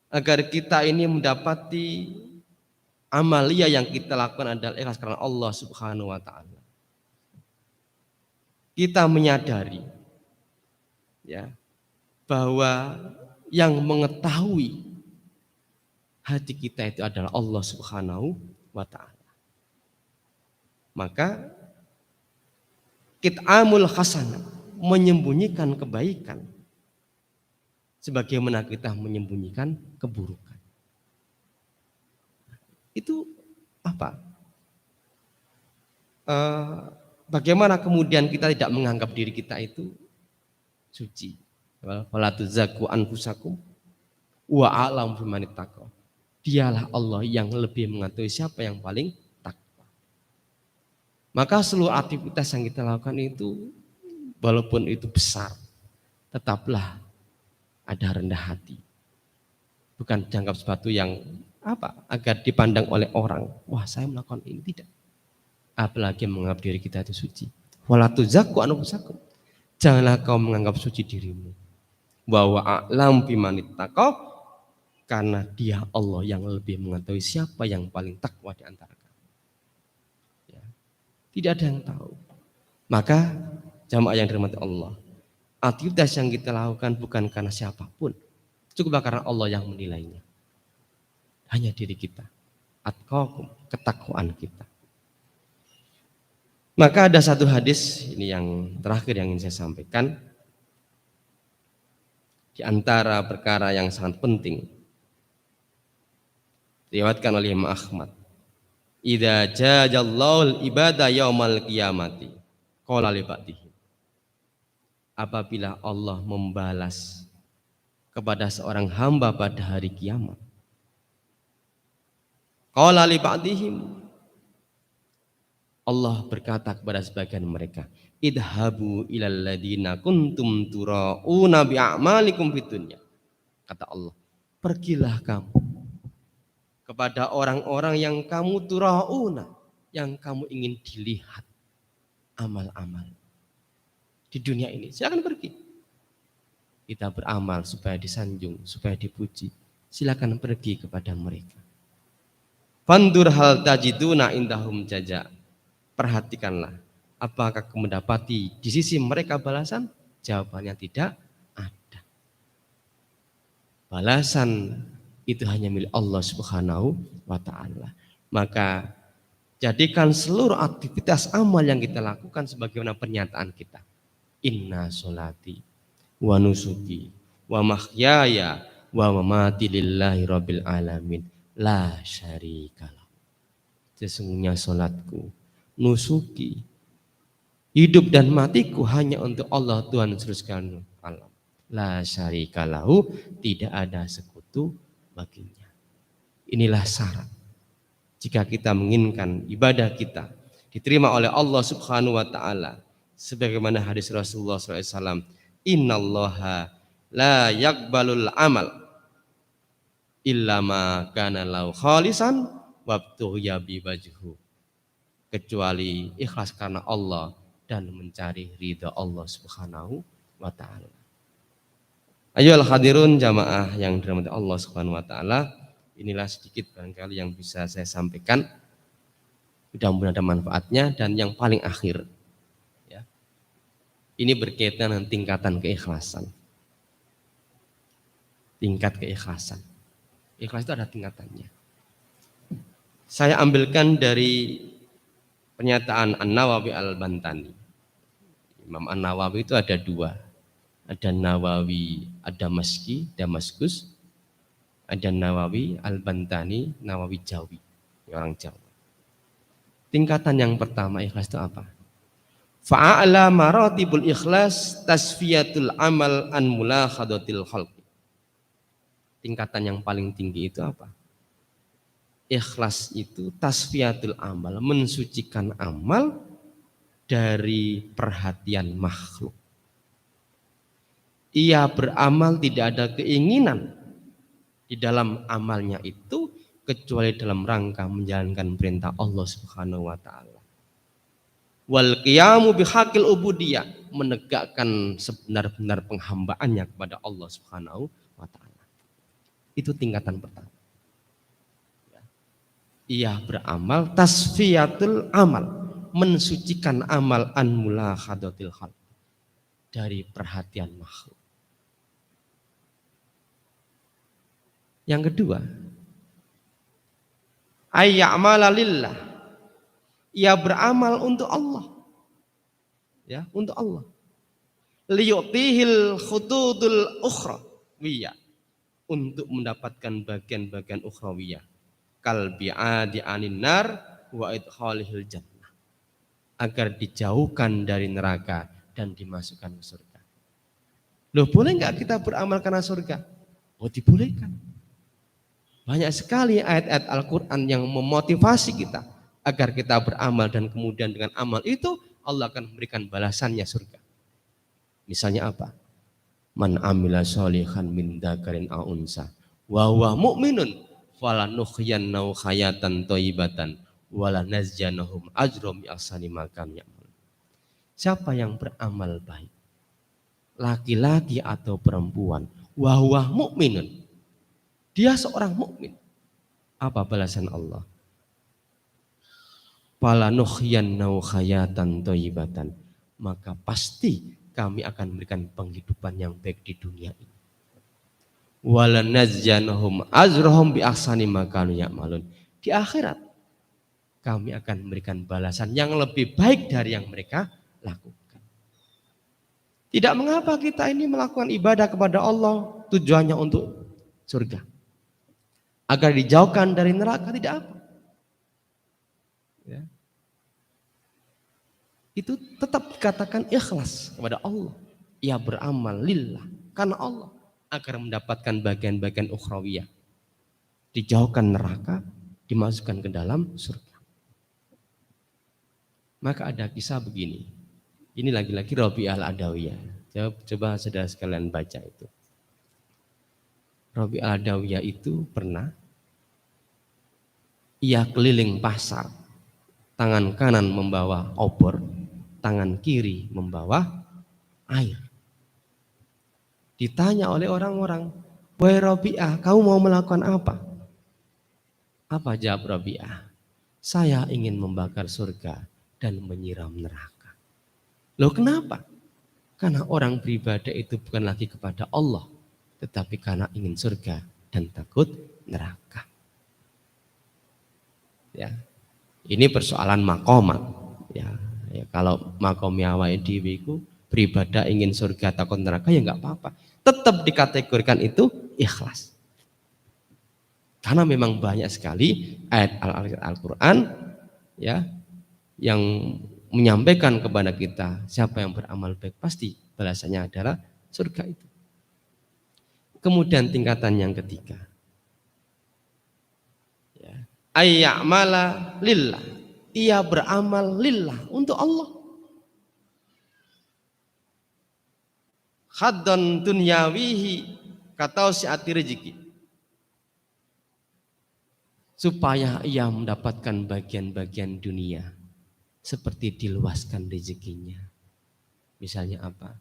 agar kita ini mendapati amalia yang kita lakukan adalah ikhlas karena Allah Subhanahu wa taala. Kita menyadari ya bahwa yang mengetahui hati kita itu adalah Allah Subhanahu wa taala. Maka kit'amul hasanah, menyembunyikan kebaikan sebagaimana kita menyembunyikan keburukan. Itu apa? Bagaimana kemudian kita tidak menganggap diri kita itu suci? Wala tuzakku anfusakum wa a'lamu biman ittaqa. Dialah Allah yang lebih mengetahui siapa yang paling takwa. Maka seluruh aktivitas yang kita lakukan itu walaupun itu besar, tetaplah ada rendah hati. Bukan dianggap sesuatu yang agar dipandang oleh orang. Wah, saya melakukan ini, tidak. Apalagi menganggap diri kita itu suci. Wala tuzakku anfusakum. Janganlah kau menganggap suci dirimu. Wa a'lam bimanit taqwa, karena dia Allah yang lebih mengetahui siapa yang paling takwa di antara kamu. Ya. Tidak ada yang tahu. Maka jamaah yang dirahmati Allah, aktivitas yang kita lakukan bukan karena siapapun, cukup karena Allah yang menilainya. Hanya diri kita, atqakum, ketakwaan kita. Maka ada satu hadis, ini yang terakhir yang ingin saya sampaikan. Di antara perkara yang sangat penting, diriwayatkan oleh Imam Ahmad. Idza ja'allahu ibadah yaumal qiyamati qala li ba'dihi. Apabila Allah membalas kepada seorang hamba pada hari kiamat, qala li ba'dihim, Allah berkata kepada sebagian mereka, idhabu ilal ladina kuntum tura'una bi'amalikum fid dunya. Kata Allah, pergilah kamu kepada orang-orang yang kamu tura'una, yang kamu ingin dilihat amal-amal di dunia ini. Silakan pergi. Kita beramal supaya disanjung, supaya dipuji. Silakan pergi kepada mereka. Fandur hal tajiduna indahum jaza. Perhatikanlah, apakah kamu mendapati di sisi mereka balasan? Jawabannya tidak ada. Balasan itu hanya milik Allah Subhanahu wa ta'ala. Maka jadikan seluruh aktivitas amal yang kita lakukan sebagaimana pernyataan kita. Inna sholati wa nusuki wa mahyaya wa mamati lillahi rabbil alamin la syarikalah. Sesungguhnya sholatku, nusuki, hidup dan matiku hanya untuk Allah Tuhan seluruh sekalian alam. La syarikalahu, tidak ada sekutu baginya. Inilah syarat jika kita menginginkan ibadah kita diterima oleh Allah Subhanahu wa ta'ala, sebagaimana hadis Rasulullah SAW, innallaha la yakbalul amal illa ma kana lahu khalisan wabtughiya bi wajhu, kecuali ikhlas karena Allah dan mencari ridha Allah Subhanahu wa ta'ala. Ayo al-hadirun jamaah yang dirahmati Allah Subhanahu wa ta'ala, inilah sedikit barangkali yang bisa saya sampaikan. Mudah-mudahan ada manfaatnya. Dan yang paling akhir, ya, ini berkaitan dengan tingkatan keikhlasan. Tingkat keikhlasan. Ikhlas itu ada tingkatannya. Saya ambilkan dari pernyataan An-Nawawi Al-Bantani. Imam An-Nawawi itu ada dua. Ada Nawawi Ad-Damaski, Damaskus. Ada Nawawi Al-Bantani, Nawawi Jawi, orang Jawa. Tingkatan yang pertama ikhlas itu apa? Fa'ala maratibul ikhlas tasfiyatul amal an mulakhadatil khalqi. Tingkatan yang paling tinggi itu apa? Ikhlas itu tasfiyatul amal, mensucikan amal dari perhatian makhluk. Ia beramal tidak ada keinginan di dalam amalnya itu kecuali dalam rangka menjalankan perintah Allah Subhanahu wa ta'ala. Wal qiyamu bihaqqil ubudiyah, menegakkan sebenar-benar penghambaannya kepada Allah Subhanahu wa ta'ala. Itu tingkatan pertama. Ia beramal tasfiyatul amal, mensucikan amal an mulakhadatil khalq, dari perhatian makhluk. Yang kedua, ayya'mala lillah, ia beramal untuk Allah. Ya, untuk Allah. Liyutihil khutudul ukhrawiyah, untuk mendapatkan bagian-bagian ukhrawiyah. Kal bi'adi anin nar wa idkhalihil jannah, agar dijauhkan dari neraka dan dimasukkan ke surga. Loh, boleh enggak kita beramal karena surga? Oh, dibolehkan. Banyak sekali ayat-ayat Al-Quran yang memotivasi kita agar kita beramal, dan kemudian dengan amal itu Allah akan memberikan balasannya surga. Misalnya apa? Man amila sholihan min dzakarin aw unsa wa huwa mu'minun falanuhyiyannahu hayatan thayyibatan walanazjanahum ajrum bi ahsani ma kanu ya'malun. Siapa yang beramal baik, laki-laki atau perempuan, wa huwa mu'minun, dia seorang mukmin. Apa balasan Allah? Falanuhyiyannahu hayatan thayyibatan, maka pasti kami akan memberikan penghidupan yang baik di dunia ini. Walanazjanahum ajrahum bi ahsani ma kanu ya'malun. Di akhirat kami akan memberikan balasan yang lebih baik dari yang mereka lakukan. Tidak mengapa kita ini melakukan ibadah kepada Allah tujuannya untuk surga, agar dijauhkan dari neraka, tidak apa. Ya. Itu tetap dikatakan ikhlas kepada Allah. Ia beramal lillah, karena Allah, agar mendapatkan bagian-bagian ukhrawiyah. Dijauhkan neraka, dimasukkan ke dalam surga. Maka ada kisah begini. Ini lagi-lagi Rabi'ah al-Adawiyah. Coba saudara sekalian baca itu. Rabi'ah al-Adawiyah itu pernah ia keliling pasar. Tangan kanan membawa obor, tangan kiri membawa air. Ditanya oleh orang-orang, "Wahai Rabi'ah, kamu mau melakukan apa?" Apa jawab Rabi'ah? "Saya ingin membakar surga dan menyiram neraka." Loh kenapa? Karena orang beribadah itu bukan lagi kepada Allah, tetapi karena ingin surga dan takut neraka. Ya, ini persoalan makomat. Ya, kalau makomnya awake dhewe iku beribadah ingin surga takut neraka ya nggak apa-apa. Tetap dikategorikan itu ikhlas. Karena memang banyak sekali ayat Al-Quran ya yang menyampaikan kepada kita siapa yang beramal baik pasti balasannya adalah surga itu. Kemudian tingkatan yang ketiga, ya, ayya'mala lillah, ia beramal lillah untuk Allah. Haddon dunyawihi katausiati rezeki, supaya ia mendapatkan bagian-bagian dunia seperti diluaskan rezekinya. Misalnya apa?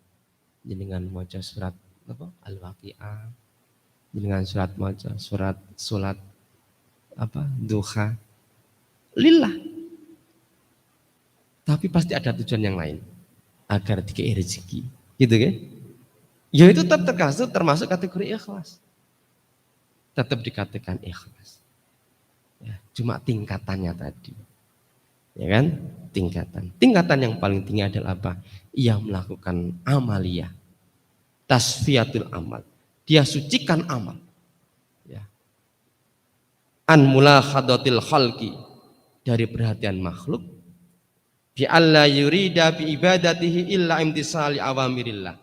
Dengan maca surat apa? Al-Waqiah, dengan surat apa? Duha. Lillah. Tapi pasti ada tujuan yang lain agar dikei rezeki. Gitu kan? Ya itu tetap termasuk kategori ikhlas. Tetap dikatakan ikhlas. Ya, cuma tingkatannya tadi. Ya kan? Tingkatan yang paling tinggi adalah apa? Ia melakukan amaliyah, tasfiyatul amal, dia sucikan amal, ya. An mulahadatil khalqi, dari perhatian makhluk, bi alla yurida bi ibadatihi illa imtisali awamirillah,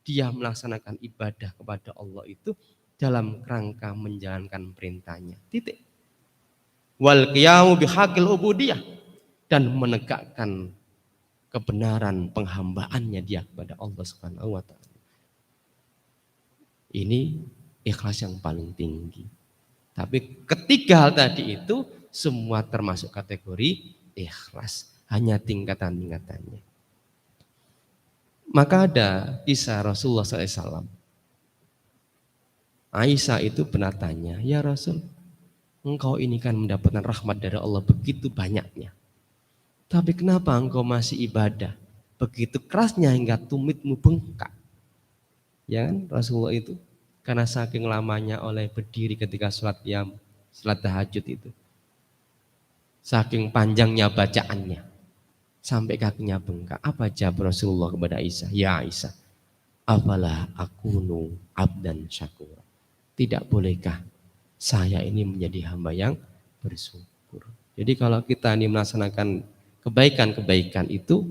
dia melaksanakan ibadah kepada Allah itu dalam rangka menjalankan perintahnya, titik. Wal qiyamu bihaqqil ubudiyah, dan menegakkan kebenaran penghambaannya dia kepada Allah Subhanahu wa taala. Ini ikhlas yang paling tinggi. Tapi ketiga hal tadi itu semua termasuk kategori ikhlas, hanya tingkatan-tingkatannya. Maka ada kisah Rasulullah SAW. Aisyah itu pernah tanya, "Ya Rasul, engkau ini kan mendapatkan rahmat dari Allah begitu banyaknya. Tapi kenapa engkau masih ibadah begitu kerasnya hingga tumitmu bengkak?" Ya kan Rasulullah itu karena saking lamanya oleh berdiri ketika sholat tahajud itu, saking panjangnya bacaannya sampai kakinya bengkak. Apa jawab Rasulullah kepada Aisyah? "Ya Aisyah, apalah akunu abdan syakura, tidak bolehkah saya ini menjadi hamba yang bersyukur?" Jadi kalau kita ini melaksanakan kebaikan-kebaikan itu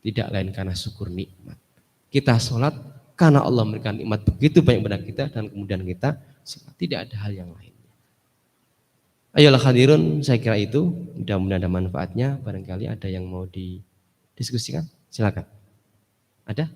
tidak lain karena syukur nikmat. Kita sholat karena Allah memberikan nikmat begitu banyak kepada kita dan kemudian kita sholat, tidak ada hal yang lainnya. Ayolah hadirun, saya kira itu mudah-mudahan ada manfaatnya. Barangkali ada yang mau didiskusikan, silakan. Ada?